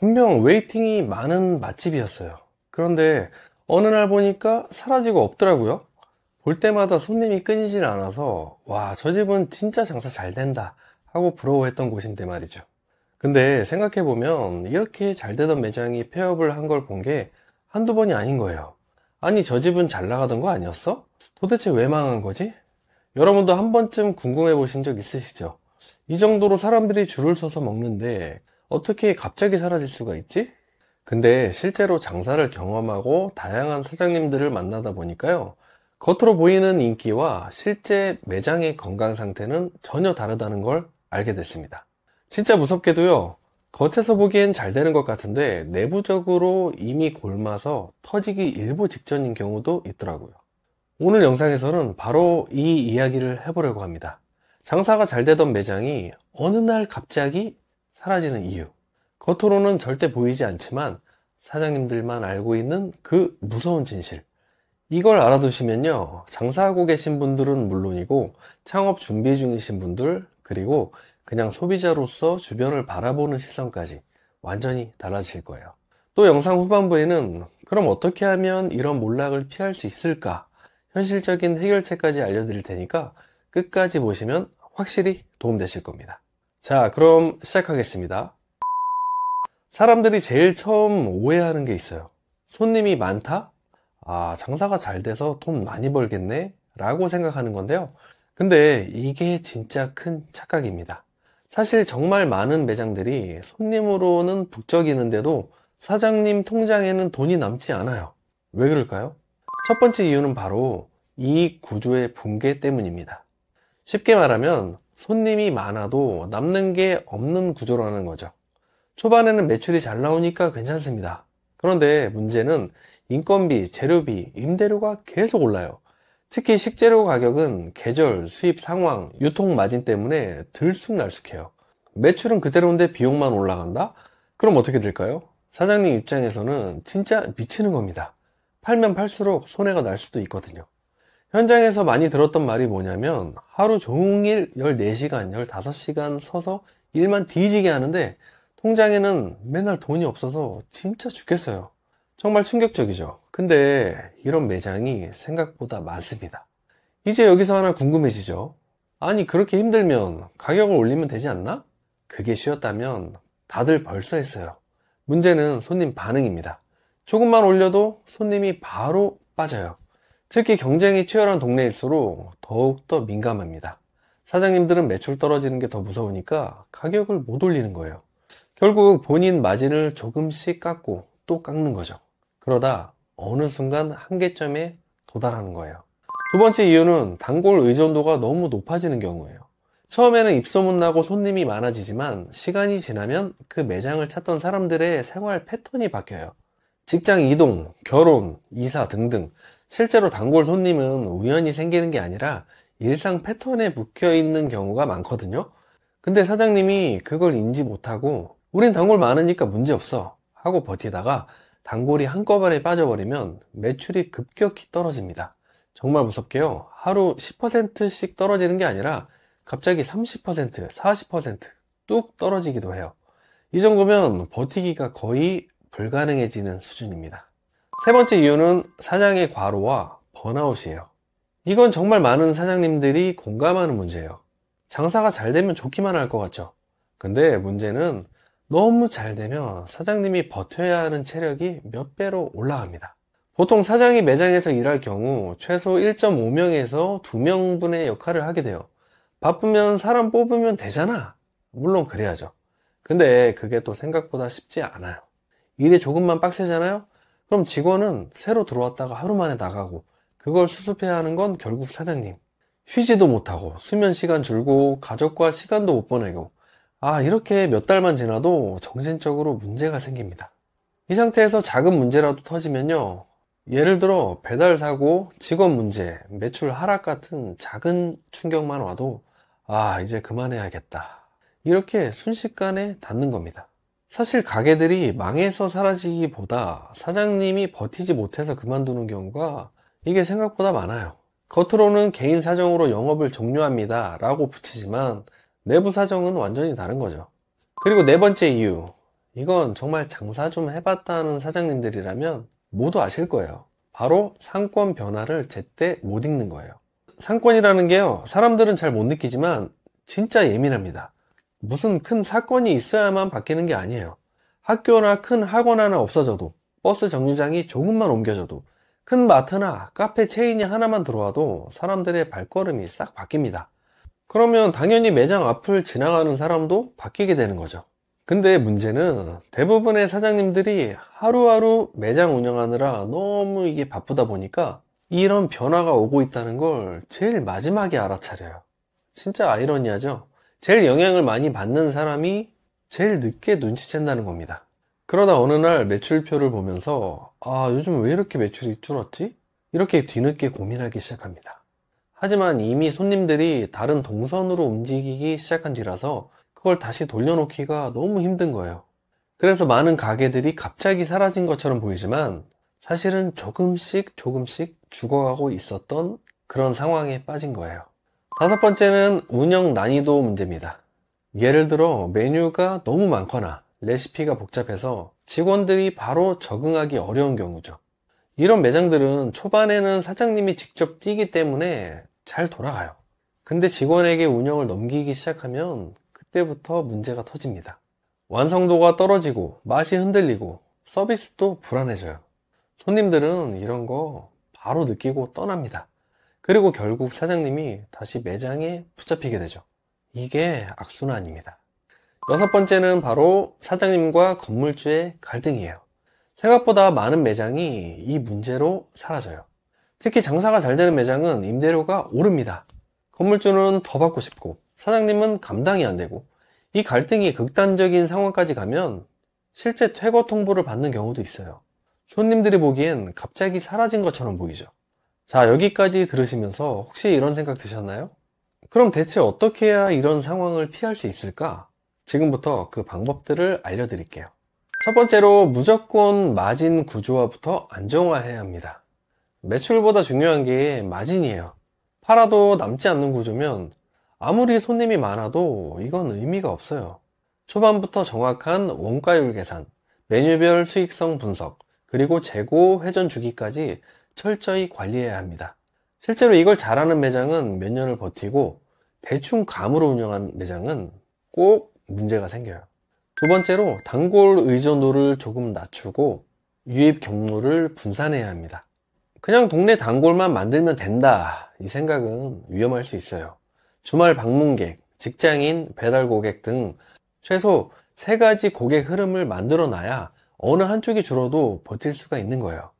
분명 웨이팅이 많은 맛집이었어요. 그런데 어느 날 보니까 사라지고 없더라고요. 볼 때마다 손님이 끊이질 않아서 와, 저 집은 진짜 장사 잘 된다 하고 부러워했던 곳인데 말이죠. 근데 생각해보면 이렇게 잘 되던 매장이 폐업을 한 걸 본 게 한두 번이 아닌 거예요. 아니, 저 집은 잘 나가던 거 아니었어? 도대체 왜 망한 거지? 여러분도 한 번쯤 궁금해 보신 적 있으시죠? 이 정도로 사람들이 줄을 서서 먹는데 어떻게 갑자기 사라질 수가 있지? 근데 실제로 장사를 경험하고 다양한 사장님들을 만나다 보니까요, 겉으로 보이는 인기와 실제 매장의 건강 상태는 전혀 다르다는 걸 알게 됐습니다. 진짜 무섭게도요, 겉에서 보기엔 잘 되는 것 같은데 내부적으로 이미 골마서 터지기 일보 직전인 경우도 있더라고요. 오늘 영상에서는 바로 이 이야기를 해보려고 합니다. 장사가 잘 되던 매장이 어느 날 갑자기 사라지는 이유. 겉으로는 절대 보이지 않지만 사장님들만 알고 있는 그 무서운 진실. 이걸 알아두시면요, 장사하고 계신 분들은 물론이고 창업 준비 중이신 분들, 그리고 그냥 소비자로서 주변을 바라보는 시선까지 완전히 달라질 거예요. 또 영상 후반부에는 그럼 어떻게 하면 이런 몰락을 피할 수 있을까? 현실적인 해결책까지 알려드릴 테니까 끝까지 보시면 확실히 도움되실 겁니다. 자, 그럼 시작하겠습니다. 사람들이 제일 처음 오해하는 게 있어요. 손님이 많다? 아, 장사가 잘 돼서 돈 많이 벌겠네? 라고 생각하는 건데요. 근데 이게 진짜 큰 착각입니다. 사실 정말 많은 매장들이 손님으로는 북적이는데도 사장님 통장에는 돈이 남지 않아요. 왜 그럴까요? 첫 번째 이유는 바로 이익 구조의 붕괴 때문입니다. 쉽게 말하면 손님이 많아도 남는 게 없는 구조라는 거죠. 초반에는 매출이 잘 나오니까 괜찮습니다. 그런데 문제는 인건비, 재료비, 임대료가 계속 올라요. 특히 식재료 가격은 계절, 수입 상황, 유통 마진 때문에 들쑥날쑥해요. 매출은 그대로인데 비용만 올라간다? 그럼 어떻게 될까요? 사장님 입장에서는 진짜 미치는 겁니다. 팔면 팔수록 손해가 날 수도 있거든요. 현장에서 많이 들었던 말이 뭐냐면 하루 종일 14시간, 15시간 서서 일만 뒤지게 하는데 통장에는 맨날 돈이 없어서 진짜 죽겠어요. 정말 충격적이죠. 근데 이런 매장이 생각보다 많습니다. 이제 여기서 하나 궁금해지죠. 아니, 그렇게 힘들면 가격을 올리면 되지 않나? 그게 쉬웠다면 다들 벌써 했어요. 문제는 손님 반응입니다. 조금만 올려도 손님이 바로 빠져요. 특히 경쟁이 치열한 동네일수록 더욱더 민감합니다. 사장님들은 매출 떨어지는 게 더 무서우니까 가격을 못 올리는 거예요. 결국 본인 마진을 조금씩 깎고 또 깎는 거죠. 그러다 어느 순간 한계점에 도달하는 거예요. 두 번째 이유는 단골 의존도가 너무 높아지는 경우예요. 처음에는 입소문 나고 손님이 많아지지만 시간이 지나면 그 매장을 찾던 사람들의 생활 패턴이 바뀌어요. 직장 이동, 결혼, 이사 등등 실제로 단골 손님은 우연히 생기는 게 아니라 일상 패턴에 묶여 있는 경우가 많거든요. 근데 사장님이 그걸 인지 못하고 우린 단골 많으니까 문제없어 하고 버티다가 단골이 한꺼번에 빠져버리면 매출이 급격히 떨어집니다. 정말 무섭게요. 하루 10%씩 떨어지는 게 아니라 갑자기 30%, 40%뚝 떨어지기도 해요. 이 정도면 버티기가 거의 불가능해지는 수준입니다. 세 번째 이유는 사장의 과로와 번아웃이에요. 이건 정말 많은 사장님들이 공감하는 문제예요. 장사가 잘 되면 좋기만 할 것 같죠. 근데 문제는 너무 잘 되면 사장님이 버텨야 하는 체력이 몇 배로 올라갑니다. 보통 사장이 매장에서 일할 경우 최소 1.5명에서 2명분의 역할을 하게 돼요. 바쁘면 사람 뽑으면 되잖아. 물론 그래야죠. 근데 그게 또 생각보다 쉽지 않아요. 일이 조금만 빡세잖아요? 그럼 직원은 새로 들어왔다가 하루 만에 나가고 그걸 수습해야 하는 건 결국 사장님. 쉬지도 못하고 수면 시간 줄고 가족과 시간도 못 보내고 이렇게 몇 달만 지나도 정신적으로 문제가 생깁니다. 이 상태에서 작은 문제라도 터지면요, 예를 들어 배달 사고, 직원 문제, 매출 하락 같은 작은 충격만 와도 이제 그만해야겠다, 이렇게 순식간에 닫는 겁니다. 사실 가게들이 망해서 사라지기보다 사장님이 버티지 못해서 그만두는 경우가 이게 생각보다 많아요. 겉으로는 개인 사정으로 영업을 종료합니다 라고 붙이지만 내부 사정은 완전히 다른 거죠. 그리고 네 번째 이유, 이건 정말 장사 좀 해봤다는 사장님들이라면 모두 아실 거예요. 바로 상권 변화를 제때 못 읽는 거예요. 상권이라는 게요, 사람들은 잘 못 느끼지만 진짜 예민합니다. 무슨 큰 사건이 있어야만 바뀌는 게 아니에요. 학교나 큰 학원 하나 없어져도, 버스 정류장이 조금만 옮겨져도, 큰 마트나 카페 체인이 하나만 들어와도 사람들의 발걸음이 싹 바뀝니다. 그러면 당연히 매장 앞을 지나가는 사람도 바뀌게 되는 거죠. 근데 문제는 대부분의 사장님들이 하루하루 매장 운영하느라 너무 이게 바쁘다 보니까 이런 변화가 오고 있다는 걸 제일 마지막에 알아차려요. 진짜 아이러니하죠? 제일 영향을 많이 받는 사람이 제일 늦게 눈치챈다는 겁니다. 그러다 어느 날 매출표를 보면서 요즘 왜 이렇게 매출이 줄었지? 이렇게 뒤늦게 고민하기 시작합니다. 하지만 이미 손님들이 다른 동선으로 움직이기 시작한 뒤라서 그걸 다시 돌려놓기가 너무 힘든 거예요. 그래서 많은 가게들이 갑자기 사라진 것처럼 보이지만 사실은 조금씩 죽어가고 있었던 그런 상황에 빠진 거예요. 다섯 번째는 운영 난이도 문제입니다. 예를 들어 메뉴가 너무 많거나 레시피가 복잡해서 직원들이 바로 적응하기 어려운 경우죠. 이런 매장들은 초반에는 사장님이 직접 뛰기 때문에 잘 돌아가요. 근데 직원에게 운영을 넘기기 시작하면 그때부터 문제가 터집니다. 완성도가 떨어지고 맛이 흔들리고 서비스도 불안해져요. 손님들은 이런 거 바로 느끼고 떠납니다. 그리고 결국 사장님이 다시 매장에 붙잡히게 되죠. 이게 악순환입니다. 여섯 번째는 바로 사장님과 건물주의 갈등이에요. 생각보다 많은 매장이 이 문제로 사라져요. 특히 장사가 잘 되는 매장은 임대료가 오릅니다. 건물주는 더 받고 싶고 사장님은 감당이 안 되고, 이 갈등이 극단적인 상황까지 가면 실제 퇴거 통보를 받는 경우도 있어요. 손님들이 보기엔 갑자기 사라진 것처럼 보이죠. 자, 여기까지 들으시면서 혹시 이런 생각 드셨나요? 그럼 대체 어떻게 해야 이런 상황을 피할 수 있을까? 지금부터 그 방법들을 알려드릴게요. 첫 번째로 무조건 마진 구조화부터 안정화해야 합니다. 매출보다 중요한 게 마진이에요. 팔아도 남지 않는 구조면 아무리 손님이 많아도 이건 의미가 없어요. 초반부터 정확한 원가율 계산, 메뉴별 수익성 분석, 그리고 재고 회전 주기까지 철저히 관리해야 합니다. 실제로 이걸 잘하는 매장은 몇 년을 버티고 대충 감으로 운영한 매장은 꼭 문제가 생겨요. 두 번째로 단골 의존도를 조금 낮추고 유입 경로를 분산해야 합니다. 그냥 동네 단골만 만들면 된다, 이 생각은 위험할 수 있어요. 주말 방문객, 직장인, 배달 고객 등 최소 3가지 고객 흐름을 만들어 놔야 어느 한쪽이 줄어도 버틸 수가 있는 거예요.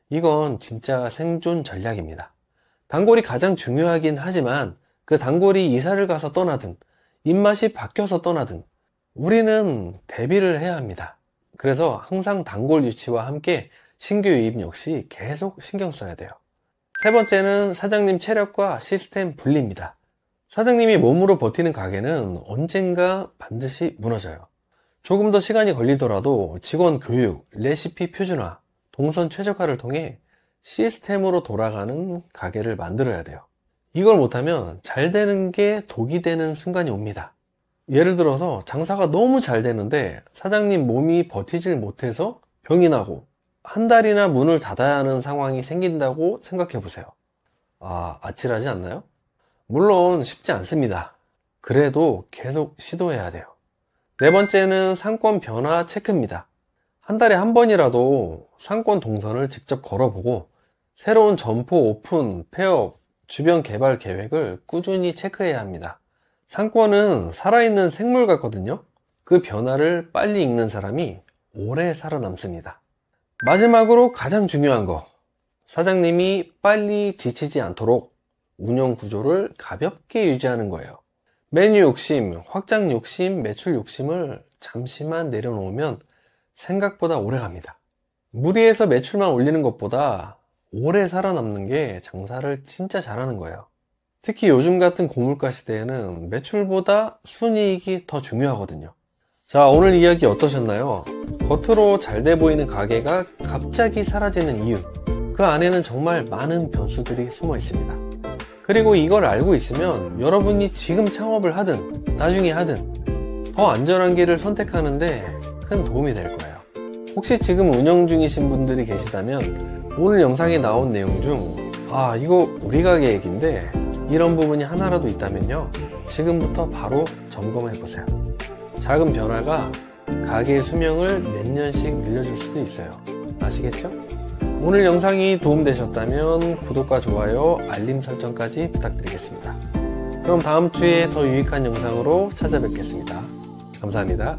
이건 진짜 생존 전략입니다. 단골이 가장 중요하긴 하지만 그 단골이 이사를 가서 떠나든 입맛이 바뀌어서 떠나든 우리는 대비를 해야 합니다. 그래서 항상 단골 유치와 함께 신규 유입 역시 계속 신경 써야 돼요. 세 번째는 사장님 체력과 시스템 분리입니다. 사장님이 몸으로 버티는 가게는 언젠가 반드시 무너져요. 조금 더 시간이 걸리더라도 직원 교육, 레시피 표준화, 동선 최적화를 통해 시스템으로 돌아가는 가게를 만들어야 돼요. 이걸 못하면 잘 되는 게 독이 되는 순간이 옵니다. 예를 들어서 장사가 너무 잘 되는데 사장님 몸이 버티질 못해서 병이 나고 한 달이나 문을 닫아야 하는 상황이 생긴다고 생각해 보세요. 아찔하지 않나요? 물론 쉽지 않습니다. 그래도 계속 시도해야 돼요. 네 번째는 상권 변화 체크입니다. 한 달에 한 번이라도 상권 동선을 직접 걸어보고 새로운 점포 오픈, 폐업, 주변 개발 계획을 꾸준히 체크해야 합니다. 상권은 살아있는 생물 같거든요. 그 변화를 빨리 읽는 사람이 오래 살아남습니다. 마지막으로 가장 중요한 거, 사장님이 빨리 지치지 않도록 운영 구조를 가볍게 유지하는 거예요. 메뉴 욕심, 확장 욕심, 매출 욕심을 잠시만 내려놓으면 생각보다 오래 갑니다. 무리해서 매출만 올리는 것보다 오래 살아남는 게 장사를 진짜 잘하는 거예요. 특히 요즘 같은 고물가 시대에는 매출보다 순이익이 더 중요하거든요. 자, 오늘 이야기 어떠셨나요? 겉으로 잘 돼 보이는 가게가 갑자기 사라지는 이유, 그 안에는 정말 많은 변수들이 숨어 있습니다. 그리고 이걸 알고 있으면 여러분이 지금 창업을 하든 나중에 하든 더 안전한 길을 선택하는데 큰 도움이 될 거예요. 혹시 지금 운영 중이신 분들이 계시다면 오늘 영상에 나온 내용 중 이거 우리 가게 얘기인데 이런 부분이 하나라도 있다면요, 지금부터 바로 점검해 보세요. 작은 변화가 가게의 수명을 몇 년씩 늘려줄 수도 있어요. 아시겠죠? 오늘 영상이 도움되셨다면 구독과 좋아요, 알림 설정까지 부탁드리겠습니다. 그럼 다음 주에 더 유익한 영상으로 찾아뵙겠습니다. 감사합니다.